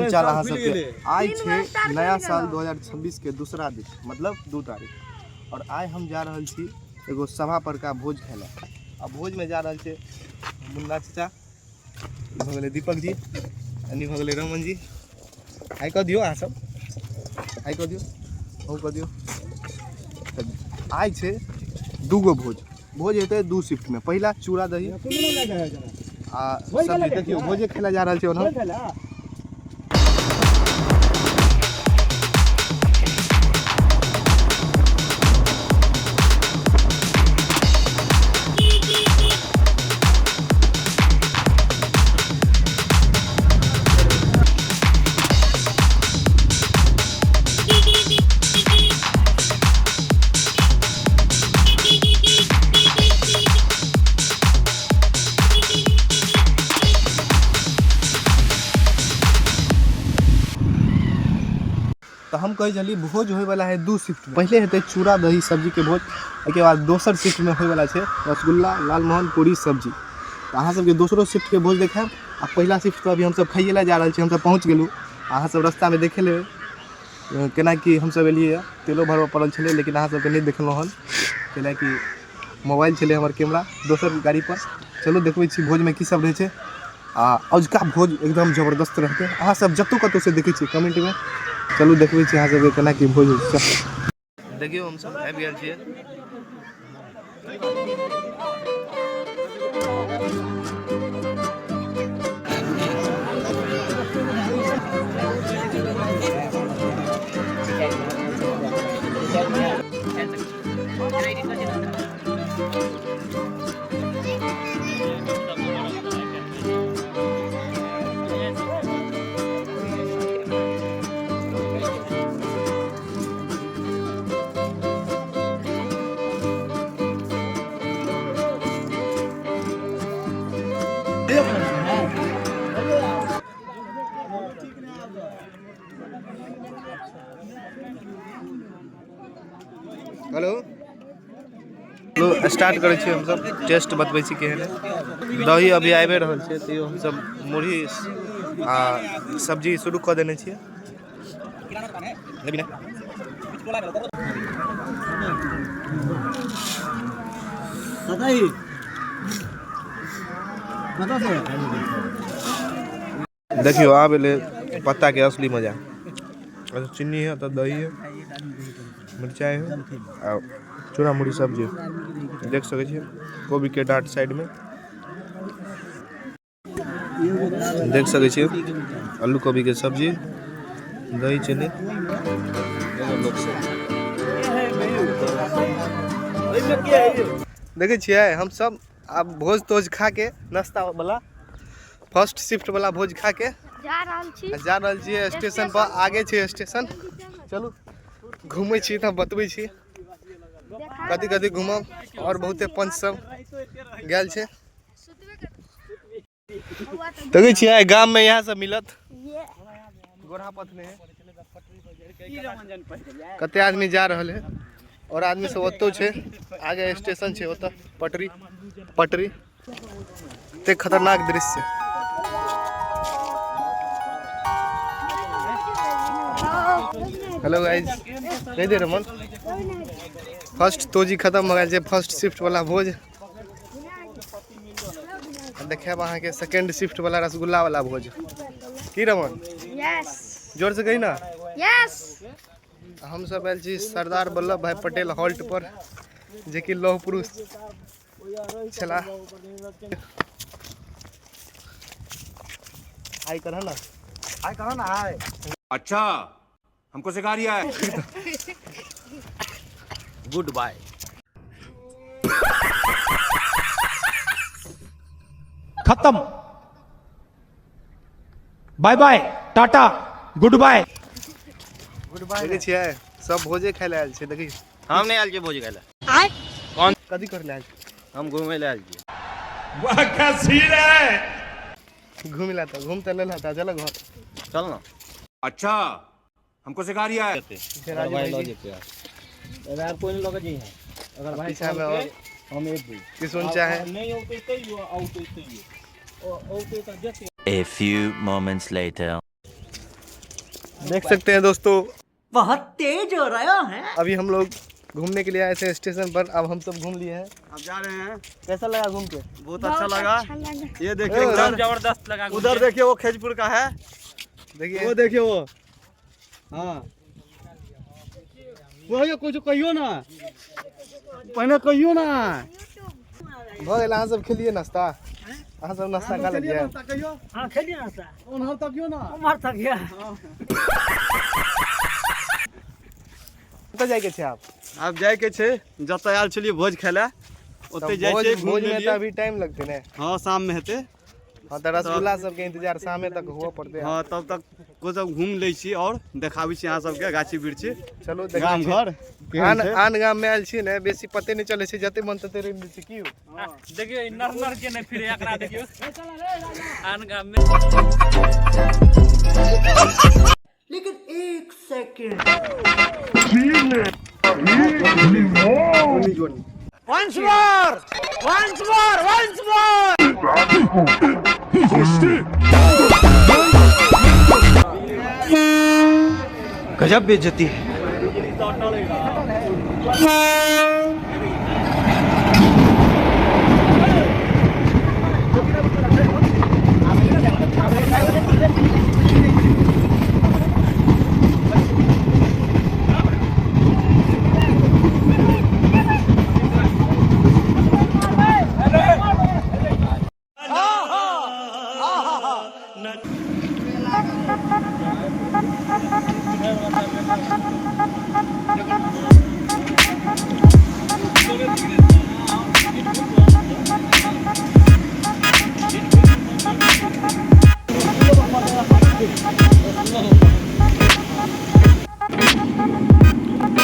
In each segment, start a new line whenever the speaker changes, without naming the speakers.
हाल चाल अहाँ सबके। आज छे नया साल 2026 के दूसरा दिन मतलब 2 तारीख और आज हम जा रहल छी एगो सभा पर का भोज खाए। अब भोज में जा रहल छे मुन्ना चाचा, भ गेलै दीपक जी, यानी भ गेलै रमन जी। हाय कह दियो अहाँ सब, हाय कह दियो, ओ कह दियो। आज छे दूगो भोज हेतै 2 शिफ्ट में। पहला चूड़ा दही आ सब्जी। देखियो भोजे खेला जा रहल छे ओना। तो हम कही चली भोज होए वाला है 2 शिफ्ट में। पहले हेतै चूड़ा दही सब्जी के भोज, एक बाद दोसर शिफ्ट में होए वाला है रसगुल्ला लालमोहन पूरी सब्जी। तो अहाँ सबके दोसरो शिफ्ट के भोज देखाब। आ पहला शिफ्ट तो अभी हम सब खाइए ला जा रहा है, हम सब पहुँच गेलू। अहाँ सब रास्ता में देखे ले केना कि हम सब एलिए तेलो भरवा पड़ल छे, लेकिन अहाँ सबके नहीं देखलहुँ हन कैला कि मोबाइल चले हमार कैमरा दोसर गाड़ी पर। चलो देखबै छी भोज में की सब रहे छे। आ अजुका भोज एकदम जबरदस्त रहते। अहाँ सब जतौ कतौ से देखे छी कमेंट में। चलू देखबै छी अहाँ सबके केना की भोज होइ छै। देखियो हम सब आबि गेल छियै। हेलो स्टार्ट करे छी हम सब। टेस्ट बतबै छी केहन है। दही अभी आबे रहल छै, तो हम सब मुरही आ सब्जी शुरू कर देने छियै। देखियो आ बेले पत्ता के असली मजा। चीनी है तो दही है, मिर्चाई है आ चूड़ा मुड़ी सब्जी देख सके छी। गोभी के डांट साइड में देख सके छी। आलू गोभी के सब्जी, दही चीनी। देखे छिए हम सब अब भोज तोज खा के नाश्ता वाला फर्स्ट शिफ्ट वाला भोज खा के जा रहल छी स्टेशन पर। आगे छे स्टेशन, चलू घूमे छी तब बतबै छी कथी कथी घूमब। और बहुते पंच सब गेल छे। देखे छिए गांव में यहाँ सब मिलत गोरहापथ में कते आदमी जा रहल है और आदमी सब ओतो छे। आगे स्टेशन छे, ओतो पटरी ते खतरनाक दृश्य। हेलो गाइस, कह दे रमन फर्स्ट तोजी खत्म हो गए। फर्स्ट शिफ्ट वाला भोज देखेब अहाँ के सेकंड शिफ्ट वाला रसगुल्ला वाला भोज की रमन। यस जोर से कही ना। यस हम सब आयल छी सरदार वल्लभ भाई पटेल हॉल्ट पर, जे कि लौह पुरुष छला। हाय करा ना, हाय करा ना, हाय।
अच्छा हमको सिखा रिया है। Goodbye.
खत्म, bye bye, tata, goodbye.
देखे छिए सब भोजे खाय ले आयल छे। देखी
हम नहीं आयल के भोज खाइला।
कौन कथी कर ले आयल?
हम घूमे ले आयल छी।
वाह क्या सीन है।
घूम ला तो घूमते ले ला चल घर
चल ना। अच्छा हमको सिखा रिया है।
भाई लॉजिक यार
अगर कोई नहीं लगा जी है, अगर भाई
साहब और
हम एक भी
किसुन चाहे
नहीं होते तो ही आउट होते ही और होते तो जैसे।
A few moments later.
देख सकते हैं दोस्तों,
बहुत तेज हो रहा है।
अभी हम लोग घूमने के लिए आए थे स्टेशन पर। अब हम सब घूम लिए हैं,
अब जा रहे हैं।
कैसा लगा घूम के?
बहुत अच्छा लगा। ये देखिए उधर
जबरदस्त लगा
उधर देखिए वो खेजपुर का है।
देखिए
वो देखिए वो, हाँ वो कुछ कहियो ना, पहले कहियो ना।
भऽ गेल। अहाँ सब खेलिए नाश्ता? अहाँ सब नाश्ता खा लेलिए?
हाँ खेलिए ना सर,
उन्हर तक यो ना।
उमर तक गया।
कतऽ जाइके छै आप?
अब जाए के छे, जतऽ आयल छलिए भोज खाय ले, ओते जाय छे घूम
भोज में
लेलिए।
तो अभी टाइम लगते ने।
हाँ शाम में हेते।
हाँ तो रसगुल्ला सबके इंतजार शामे तक हुआ पड़ते हैं।
हाँ तब तक को सब घूम ले छी और देखाबी छी अहाँ सबके गाछी वृक्षी
चलो
गाम घर।
आन गाम में आयल छी ने, बेसी पते नहीं चले छै, जते मन तते रहि लै छी। की
देखियो नर के नहीं फिरे एकरा देखियो आन गाम में।
लेकिन एक second,
Once more! Once more! Once more!
गजब बेइज्जती है।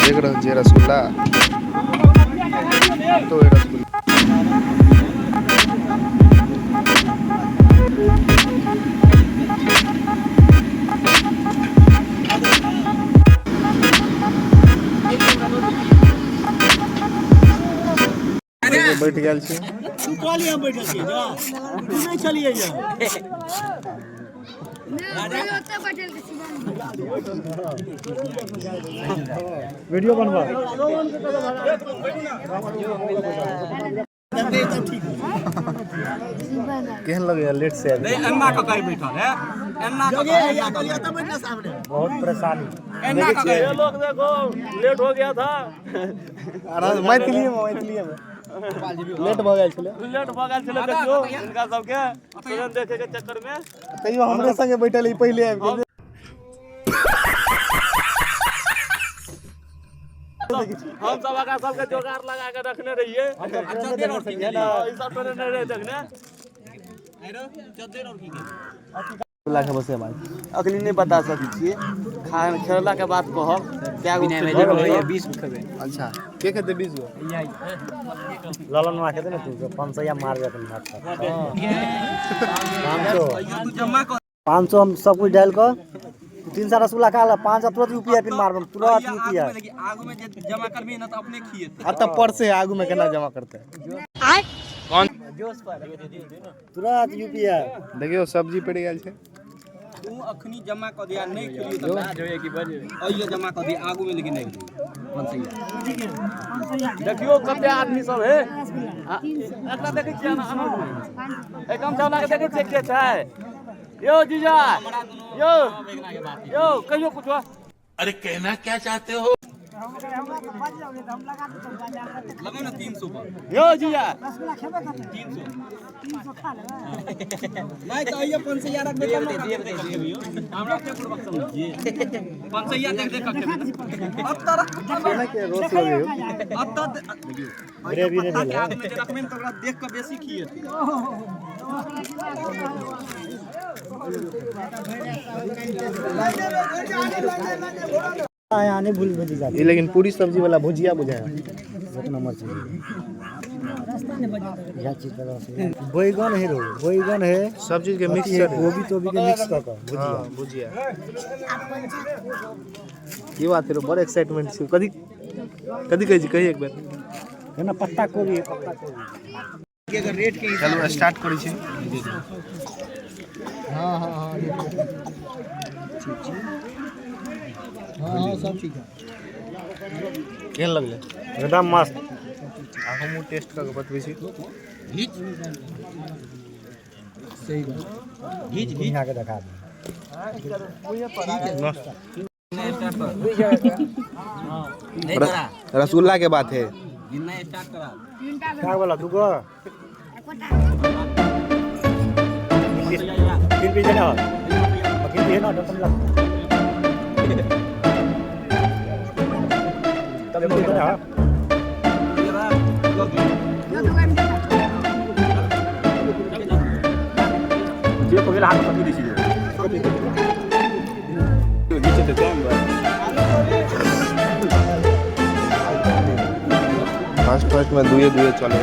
देख रहे हो रसगुल्ला, तो ये रसगुल्ला बैठ गया छै।
चलिए
वीडियो बनवा।
केहन लगे लेट से आबि?
एन्ना का कहीं बैठल है, एन्ना का
बहुत परेशानी।
एन्ना का ये लोग देखो लेट हो गया था।
मैथिली में लेट भऽ गेल छलै।
लेट भऽ गेल छलै देखियो इनका सबके ट्रेन देखे के चक्कर में।
तैयो हमरे संगे बैठल ई पहिले आबि गेल।
हम सब आका सबके जोगाड़ लगा के रखने रहिए। ई सब ट्रेन नहीं रहे देखने।
ला के बसे भाई
अखनी नहीं बता सकै छियै, खाना खेला के बाद कहब क्या गो 20 खेबे।
अच्छा के खेते 20 गो?
ललन मा खेते ना तू 500 या मार जाते हाथ पर। 500 हम सब कुछ डाल कर 300 रसगुल्ला खा ला, 5 तुरंत यूपीआई पिन मारब तुरंत यूपीआई।
आगू में जमा करबी ना तो अपने खिएते।
अब तब पर से आगू में केना जमा करते हैं?
तुरंत यूपीआई।
देखियो सब्जी पड़ गेल छै।
तू अखनी जमा कर दिया नहीं खेलियो तो लाज होए कि बजे अइयो जमा कर दिया आगू में, लेकिन नहीं देखियो कते आदमी सब है। एकरा देखै छियै ना अनंत में एकदम चला के देखै छियै के छै। यो जीजा यो यो कहियो कुछ।
अरे कहना क्या चाहते हो?
लगे ना 300 पर। यो जीजा 300 नहीं तो आइए 500 रख दे। हमरा के पूर्वक समझिए 500 देख देख के अब तरह
केना के रोस लगे हो?
अब तो
ग्रेवी ने
आगे में रखमे तो ओकरा देख के बेसी खिए।
यहाँ नहीं भूल भूल जाती।
ये लेकिन पूरी सब्जी वाला भुजिया बुझाया
एक नंबर चाहिए। यह चीज का बैगन है, बैगन है,
सब चीज के मिक्स
है, गोभी तो भी के मिक्स कर
हां भुजिया। ये बात है, बड़ एक्साइटमेंट छै। कदी कदी कही एक बार
है ना। पत्ता गोभी है, पत्ता गोभी।
अगर रेट के
चलो स्टार्ट करै छी।
हां हां हां
हाँ सब ठीक है केहन लगले
एकदम मस्त
हमहूँ टेस्ट करके बतबै छी सही बात
यहाँ के देखा दी
रसगुल्ला के बात है
क्या बोला तू को 3 पीस ना बाकी ये ना डबल लग तब तो ना ये को हाथ में पकड़ी दी नीचे से कौन
फर्स्ट में दुए चले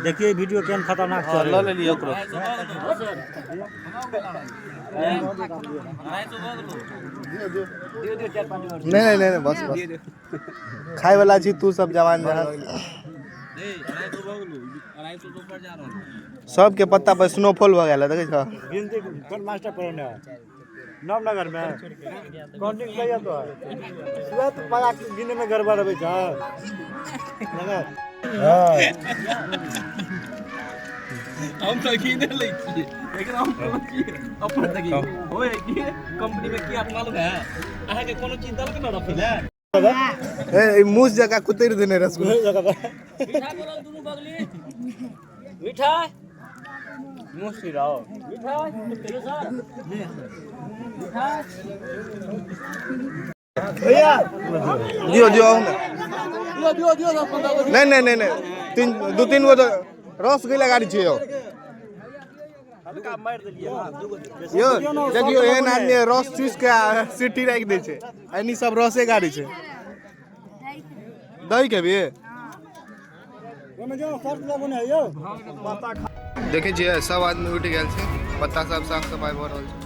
देखिए वीडियो केन खतरनाक चल
ले लियो ओकरो नहीं बस खाए वाला छी तू सब जवान जहां सबके पत्ता पर स्नोफॉल हो गेल देखे छ
गिनती कौन मास्टर पढ़ने नवनगर में काउंटिंग कहिया तो सुबह तो पाया गिने में गड़बड़ होवे छ नगर हां
हम तो गिने लै छी लेकिन हम अपन तक होए कि कंपनी में की आप मालूम है अहाँ के कोनो चीज दल के न रखिले
ए मूस जगह कुतर देने रसगुल्ला
मीठा बोलल दुनु बगली मीठा मुसी रहो मीठा तेरे सर मीठा
भैया
दियो
दियो
नहीं दो तीन गो तो रसगुल्ला गाड़ी छै यो
हल्का मार देलिए
यो देखियो एहन आदमी रस चूस के सीटी राख दे छै एनी सब रसे गाड़ी छै दही के भी
ओमे जो सर्च लागो ने यो
देखे छियै सब आदमी उठ गेल छै पत्ता सब साफ सफाई भ रहल छै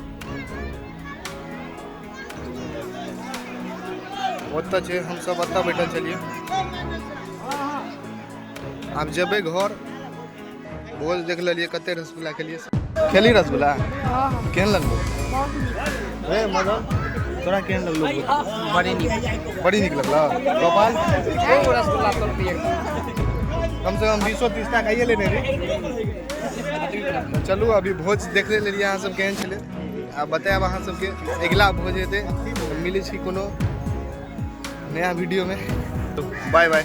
ओतऽ छै हम सब ओतऽ बैठल छलियै आब जेबै घर भोज देख लेलियै कते रसगुल्ला खेलियै खेली रसगुल्ला केहन लगलो ए मदन तोरा केहन लगलो बड़ी नीक लगलो गोपाल रसगुल्ला तो कम से कम 20-30 टा खाइए लेने रे चलू अभी भोज देख लेलियै अहाँ सब केहन छलै आ बतायब अहाँ सबके अगिला भोज हेतै मिलै छी कोनो नया वीडियो में बाय बाय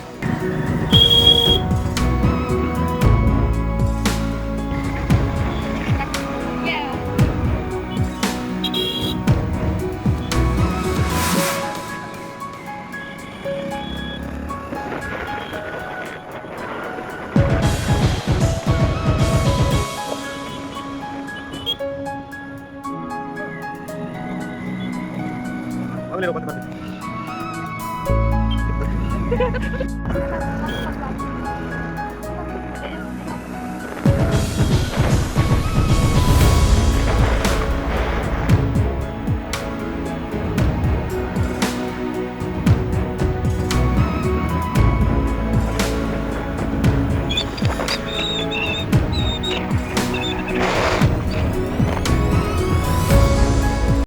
अब ले लो